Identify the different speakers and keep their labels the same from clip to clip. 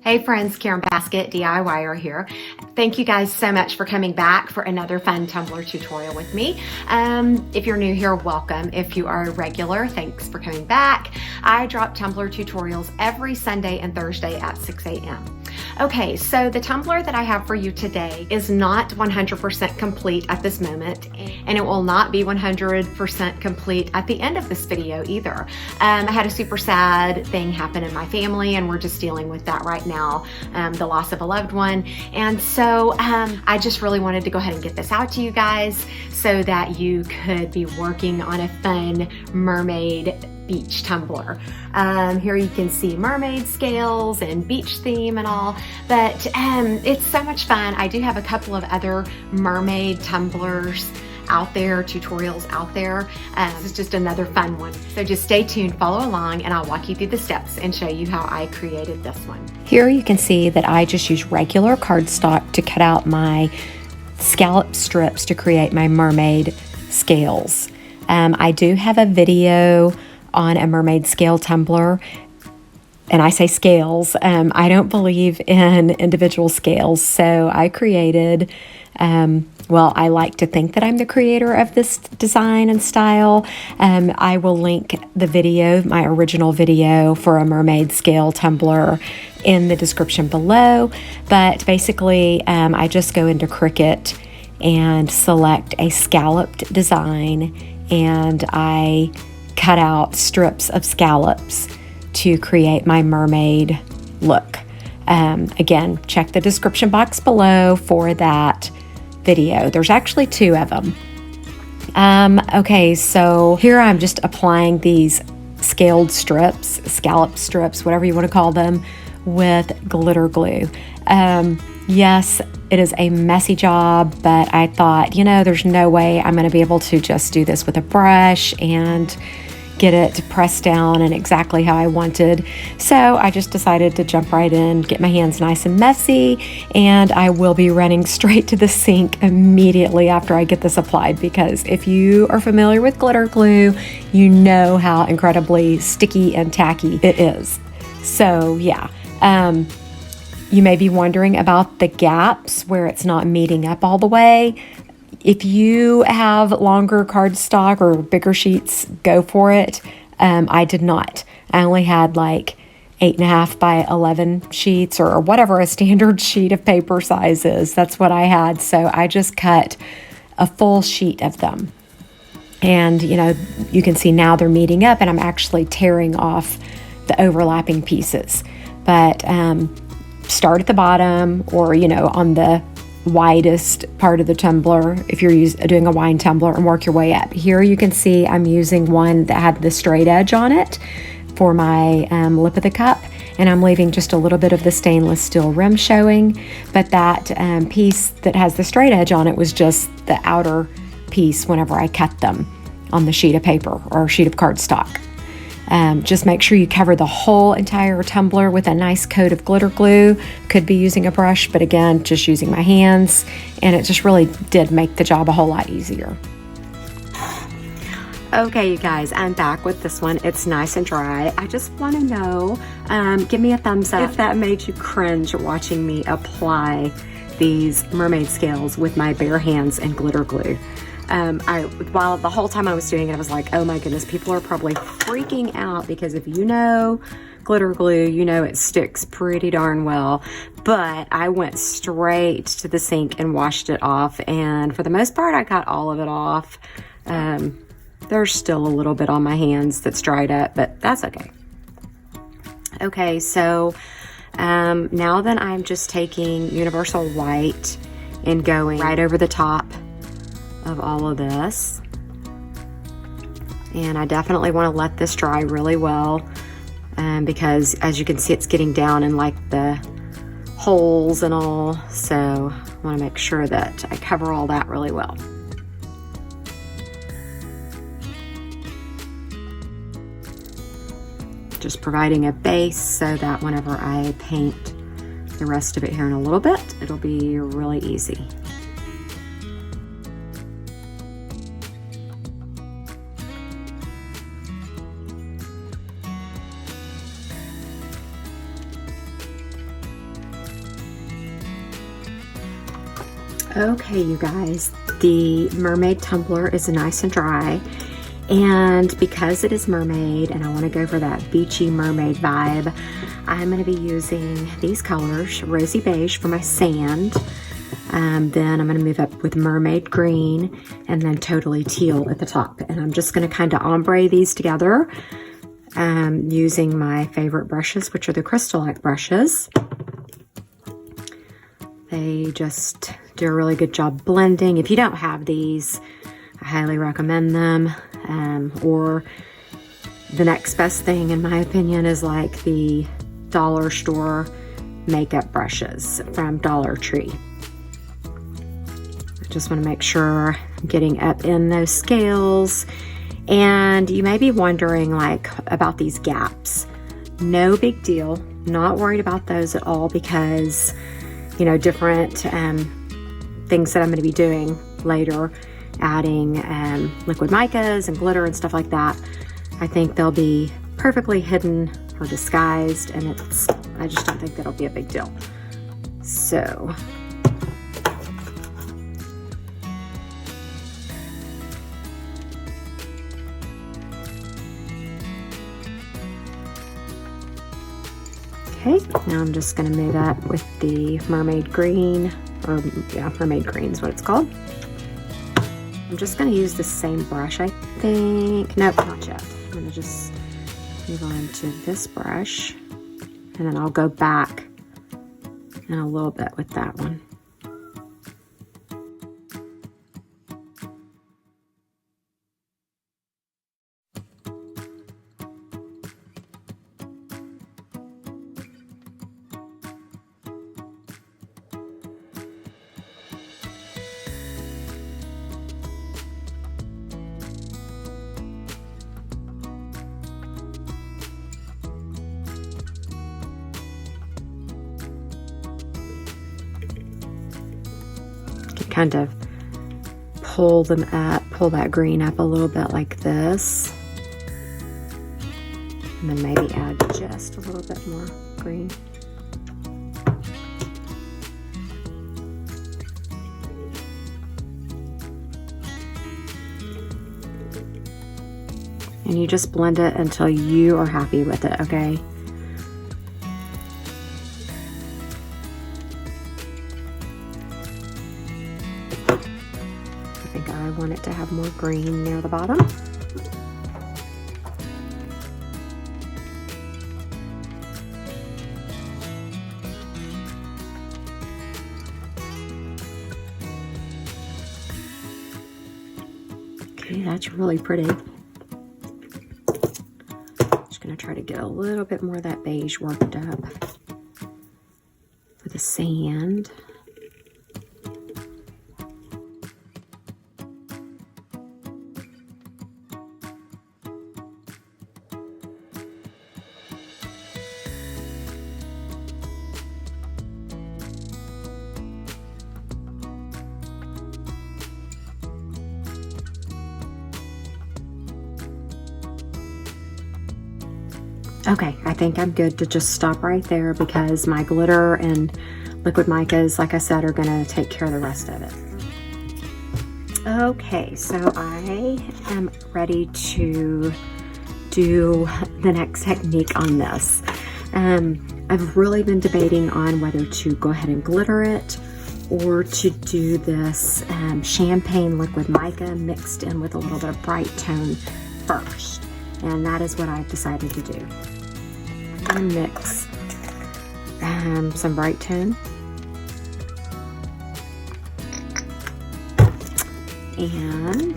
Speaker 1: Hey friends, Karen Basket, DIYer here. Thank you guys so much for coming back for another fun Tumbler tutorial with me. If you're new here, welcome. If you are a regular, thanks for coming back. I drop Tumbler tutorials every Sunday and Thursday at 6 a.m. Okay, so the tumbler that I have for you today is not 100% complete at this moment, and it will not be 100% complete at the end of this video either. I had a super sad thing happen in my family, and we're just dealing with that right now, the loss of a loved one. And so I just really wanted to go ahead and get this out to you guys so that you could be working on a fun mermaid beach tumbler. Here you can see mermaid scales and beach theme and all, but it's so much fun. I do have a couple of other mermaid tumblers out there, tutorials out there. This is just another fun one. So just stay tuned, follow along, and I'll walk you through the steps and show you how I created this one. Here you can see that I just use regular cardstock to cut out my scallop strips to create my mermaid scales. I do have a video on a mermaid scale tumbler, and I say scales. I don't believe in individual scales, so I created, well, I like to think that I'm the creator of this design and style. I will link the video, my original video for a mermaid scale tumbler, in the description below. But basically, I just go into Cricut and select a scalloped design, and I cut out strips of scallops to create my mermaid look. Again, check the description box below for that video. There's actually two of them. Okay, so here I'm just applying these scallop strips, whatever you want to call them, with glitter glue. Yes, it is a messy job, but I thought, you know, there's no way I'm going to be able to just do this with a brush and get it pressed down and exactly how I wanted. So I just decided to jump right in, get my hands nice and messy, and I will be running straight to the sink immediately after I get this applied, because if you are familiar with glitter glue, you know how incredibly sticky and tacky it is. So yeah, you may be wondering about the gaps where it's not meeting up all the way. If you have longer cardstock or bigger sheets, go for it. I did not. I only had like 8.5 by 11 sheets, or whatever a standard sheet of paper size is. That's what I had. So I just cut a full sheet of them. And, you know, you can see now they're meeting up, and I'm actually tearing off the overlapping pieces. But start at the bottom, or, you know, on the widest part of the tumbler if you're doing a wine tumbler, and work your way up. Here you can see I'm using one that had the straight edge on it for my lip of the cup, and I'm leaving just a little bit of the stainless steel rim showing, but that piece that has the straight edge on it was just the outer piece whenever I cut them on the sheet of paper or sheet of cardstock. Just make sure you cover the whole entire tumbler with a nice coat of glitter glue. Could be using a brush, but again, just using my hands, and it just really did make the job a whole lot easier. Okay, you guys, I'm back with this one. It's nice and dry. I just want to know, give me a thumbs up if that made you cringe watching me apply these mermaid scales with my bare hands and glitter glue. While the whole time I was doing it, I was like, oh my goodness, people are probably freaking out, because if you know glitter glue, you know it sticks pretty darn well. But I went straight to the sink and washed it off, and for the most part, I got all of it off. There's still a little bit on my hands that's dried up, but that's okay. Okay, so now then I'm just taking Universal White and going right over the top of all of this, and I definitely want to let this dry really well, because as you can see, it's getting down in like the holes and all, so I want to make sure that I cover all that really well. Just providing a base so that whenever I paint the rest of it here in a little bit, it'll be really easy. Okay, you guys, the mermaid tumbler is nice and dry, and because it is mermaid and I want to go for that beachy mermaid vibe, I'm going to be using these colors, Rosie Beige for my sand, then I'm going to move up with Mermaid Green, and then Totally Teal at the top. And I'm just going to kind of ombre these together using my favorite brushes, which are the CrystaLac brushes. They just do a really good job blending. If you don't have these, I highly recommend them. Or the next best thing, in my opinion, is like the dollar store makeup brushes from Dollar Tree. I just want to make sure I'm getting up in those scales. And you may be wondering like about these gaps. No big deal. Not worried about those at all, because you know, different things that I'm going to be doing later, adding liquid micas and glitter and stuff like that. I think they'll be perfectly hidden or disguised, and I just don't think that'll be a big deal. So okay, now I'm just going to move up with the Mermaid Green, or yeah, Mermaid Green is what it's called. I'm just going to use the same brush, I think. Nope, not yet. I'm going to just move on to this brush, and then I'll go back in a little bit with that one. Kind of pull them up, pull that green up a little bit like this, and then maybe add just a little bit more green. And you just blend it until you are happy with it, okay? I want it to have more green near the bottom. Okay, that's really pretty. Just gonna try to get a little bit more of that beige worked up for the sand. Okay, I think I'm good to just stop right there, because my glitter and liquid micas, like I said, are gonna take care of the rest of it. Okay, so I am ready to do the next technique on this. I've really been debating on whether to go ahead and glitter it or to do this champagne liquid mica mixed in with a little bit of bright tone first. And that is what I've decided to do. I'm gonna mix some bright tone and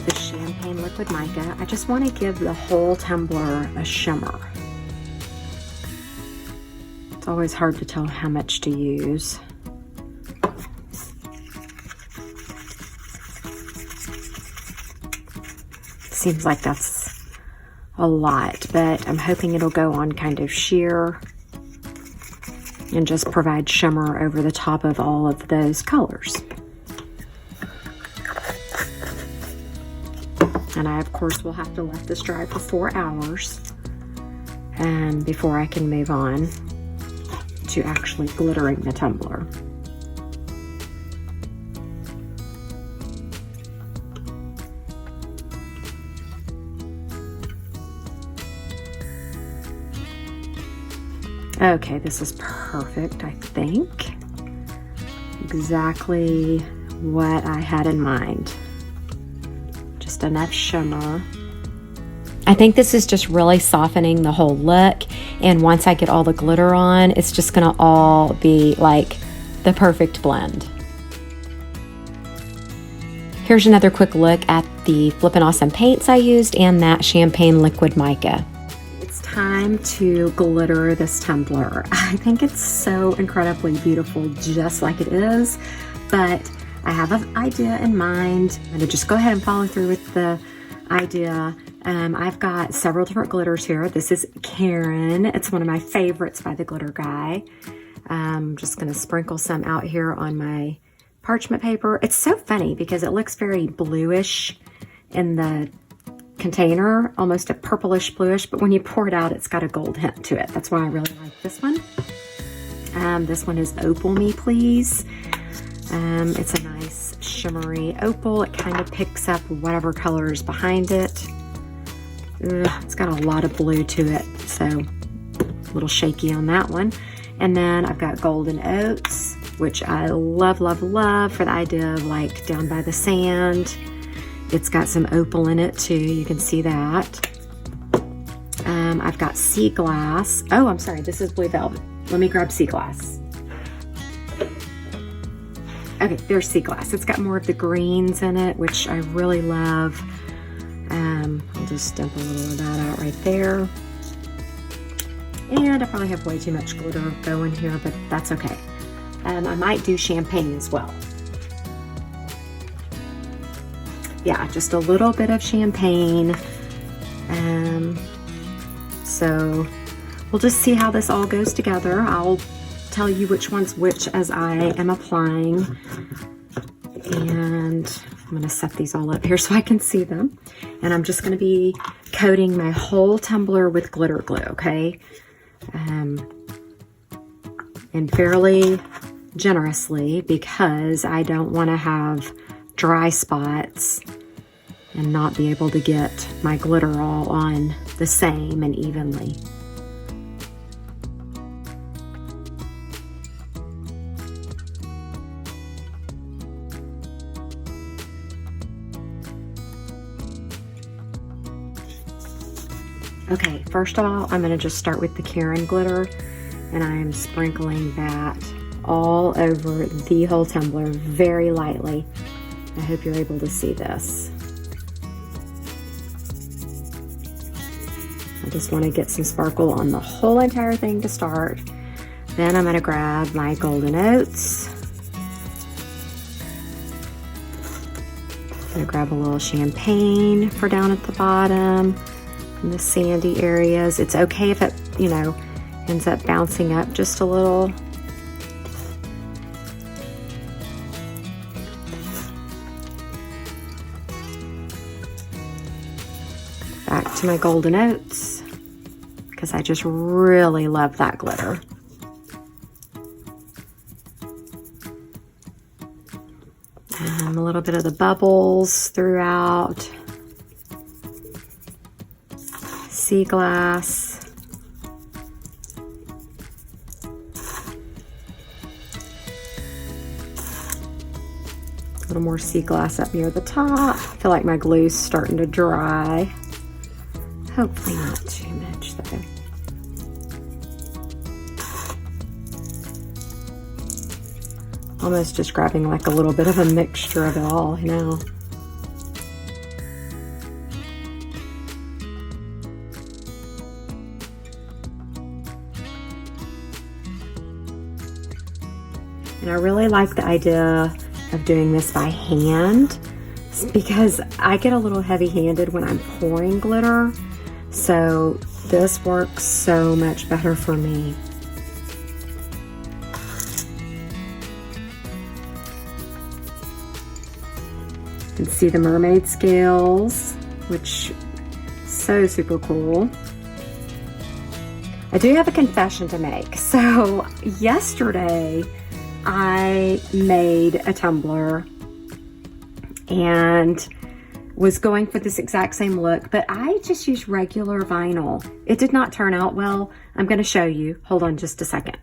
Speaker 1: the champagne liquid mica. I just want to give the whole tumbler a shimmer. It's always hard to tell how much to use. Seems like that's a lot, but I'm hoping it'll go on kind of sheer and just provide shimmer over the top of all of those colors. And I, of course, will have to let this dry for 4 hours before I can move on to actually glittering the tumbler. Okay, this is perfect, I think. Exactly what I had in mind. Just enough shimmer. I think this is just really softening the whole look, and once I get all the glitter on, it's just gonna all be like the perfect blend. Here's another quick look at the Flippin' Awesome paints I used and that champagne liquid mica. It's time to glitter this tumbler. I think it's so incredibly beautiful just like it is, but I have an idea in mind. I'm gonna just go ahead and follow through with the idea. I've got several different glitters here. This is Karen. It's one of my favorites by the glitter guy. I'm just gonna sprinkle some out here on my parchment paper. It's so funny because it looks very bluish in the container, almost a purplish bluish, but when you pour it out, it's got a gold hint to it. That's why I really like this one. This one is Opal Me Please. It's a nice shimmery opal. It kind of picks up whatever color is behind it. It's got a lot of blue to it, so a little shaky on that one. And then I've got Golden Oats, which I love, love, love for the idea of like down by the sand. It's got some opal in it too, you can see that. I've got Sea Glass. Oh, I'm sorry, this is Blue Velvet. Let me grab Sea Glass. Okay, there's Sea Glass. It's got more of the greens in it, which I really love. I'll just dump a little of that out right there. And I probably have way too much glitter going here, but that's okay. I might do champagne as well. Yeah, just a little bit of champagne. So we'll just see how this all goes together. I'll tell you which one's which as I am applying. And I'm gonna set these all up here so I can see them. And I'm just gonna be coating my whole tumbler with glitter glue, okay? And fairly generously because I don't wanna have dry spots and not be able to get my glitter all on the same and evenly. Okay, first of all, I'm gonna just start with the Karen glitter, and I'm sprinkling that all over the whole tumbler very lightly. I hope you're able to see this. I just want to get some sparkle on the whole entire thing to start. Then I'm going to grab my Golden Oats. I'm going to grab a little champagne for down at the bottom in the sandy areas. It's okay if it, you know, ends up bouncing up just a little. Back to my Golden Oats, because I just really love that glitter. A little bit of the bubbles throughout. Sea Glass. A little more Sea Glass up near the top. I feel like my glue's starting to dry. Hopefully not too much though. Almost just grabbing like a little bit of a mixture of it all, you know. And I really like the idea of doing this by hand because I get a little heavy-handed when I'm pouring glitter. So this works so much better for me. You can see the Mermaid Scales, which is so super cool. I do have a confession to make. So yesterday I made a tumbler and was going for this exact same look, but I just used regular vinyl. It did not turn out well. I'm gonna show you. Hold on just a second.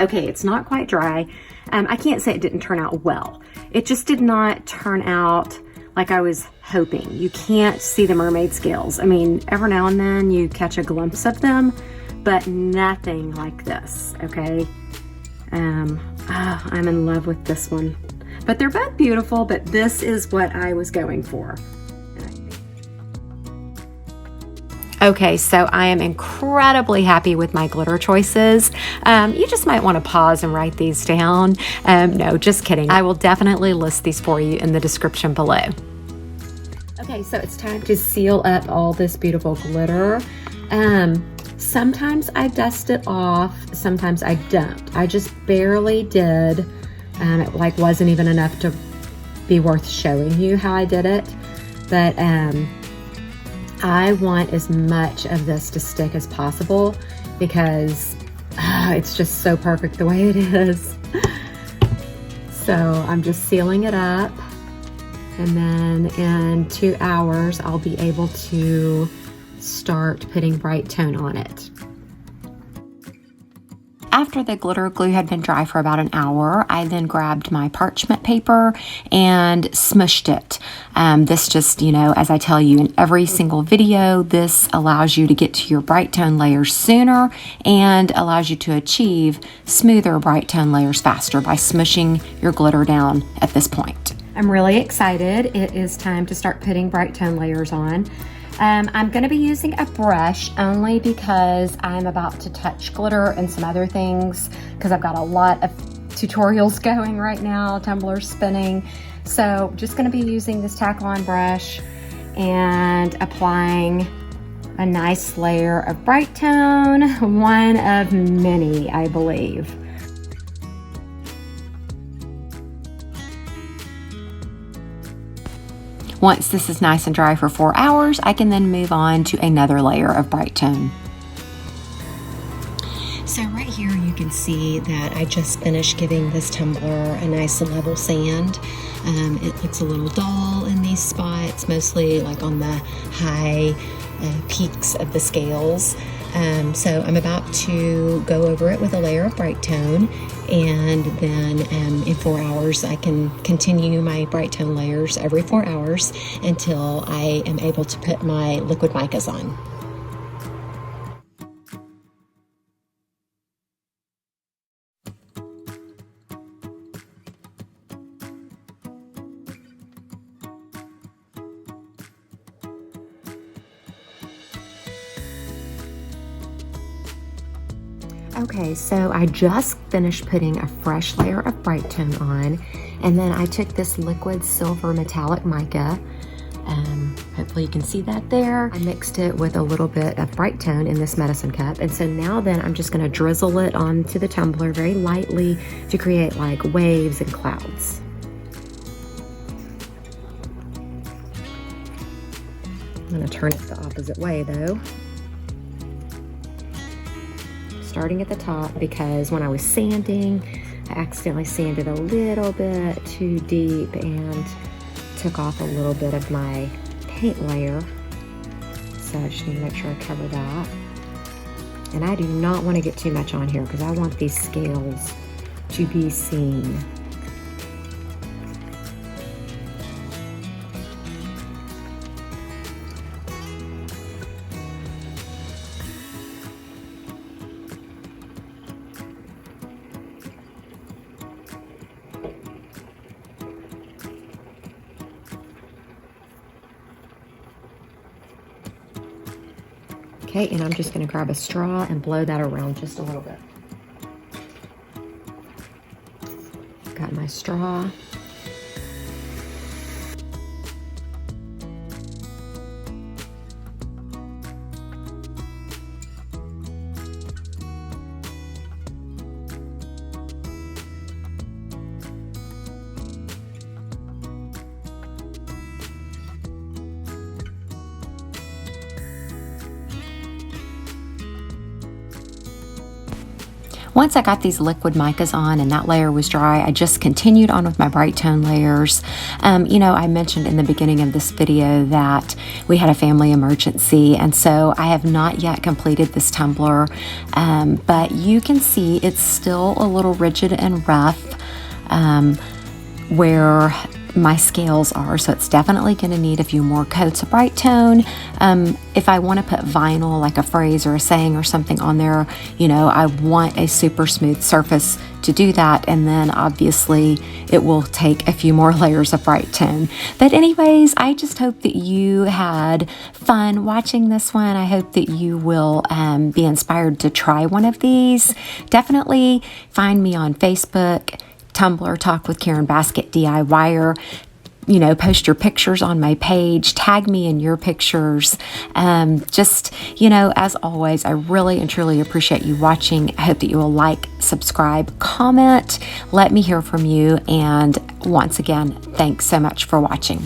Speaker 1: Okay, it's not quite dry. I can't say it didn't turn out well. It just did not turn out like I was hoping. You can't see the mermaid scales. I mean, every now and then you catch a glimpse of them, but nothing like this, okay? I'm in love with this one. But they're both beautiful, but this is what I was going for. Okay, so I am incredibly happy with my glitter choices. You just might want to pause and write these down. No, just kidding. I will definitely list these for you in the description below. Okay, so it's time to seal up all this beautiful glitter. Sometimes I dust it off, sometimes I don't. I just barely did. It like wasn't even enough to be worth showing you how I did it. But I want as much of this to stick as possible because it's just so perfect the way it is. So I'm just sealing it up, and then in 2 hours I'll be able to start putting Brite tone on it. After the glitter glue had been dry for about an hour, I then grabbed my parchment paper and smushed it. This just, you know, as I tell you in every single video, this allows you to get to your Brite tone layers sooner and allows you to achieve smoother Brite tone layers faster by smushing your glitter down at this point. I'm really excited. It is time to start putting Brite tone layers on. I'm going to be using a brush only because I'm about to touch glitter and some other things because I've got a lot of tutorials going right now, Tumbler spinning. So just going to be using this tack-on brush and applying a nice layer of Brite tone, one of many, I believe. Once this is nice and dry for 4 hours, I can then move on to another layer of Brite tone. So right here you can see that I just finished giving this tumbler a nice level sand. It looks a little dull in these spots, mostly like on the high peaks of the scales. So I'm about to go over it with a layer of Brite tone, and then in 4 hours I can continue my Brite tone layers every 4 hours until I am able to put my liquid micas on. Okay, so I just finished putting a fresh layer of Brite tone on, and then I took this liquid silver metallic mica. Hopefully you can see that there. I mixed it with a little bit of Brite tone in this medicine cup, and so now then I'm just going to drizzle it onto the tumbler very lightly to create like waves and clouds. I'm going to turn it the opposite way though. Starting at the top because when I was sanding, I accidentally sanded a little bit too deep and took off a little bit of my paint layer. So I just need to make sure I cover that. And I do not want to get too much on here because I want these scales to be seen. Okay, and I'm just going to grab a straw and blow that around just a little bit. Got my straw.
Speaker 2: Once I got these liquid micas on and that layer was dry, I just continued on with my bright tone layers. You know, I mentioned in the beginning of this video that we had a family emergency, and so I have not yet completed this tumbler, but you can see it's still a little rigid and rough where my scales are, so it's definitely going to need a few more coats of bright tone. If I want to put vinyl, like a phrase or a saying or something on there, you know, I want a super smooth surface to do that, and then obviously it will take a few more layers of bright tone. But anyways, I just hope that you had fun watching this one. I hope that you will be inspired to try one of these. Definitely find me on Facebook, Tumblr, Talk with Karen Basket DIYer. You know, post your pictures on my page, tag me in your pictures. Just, you know, as always, I really and truly appreciate you watching. I hope that you will like, subscribe, comment, let me hear from you. And once again, thanks so much for watching.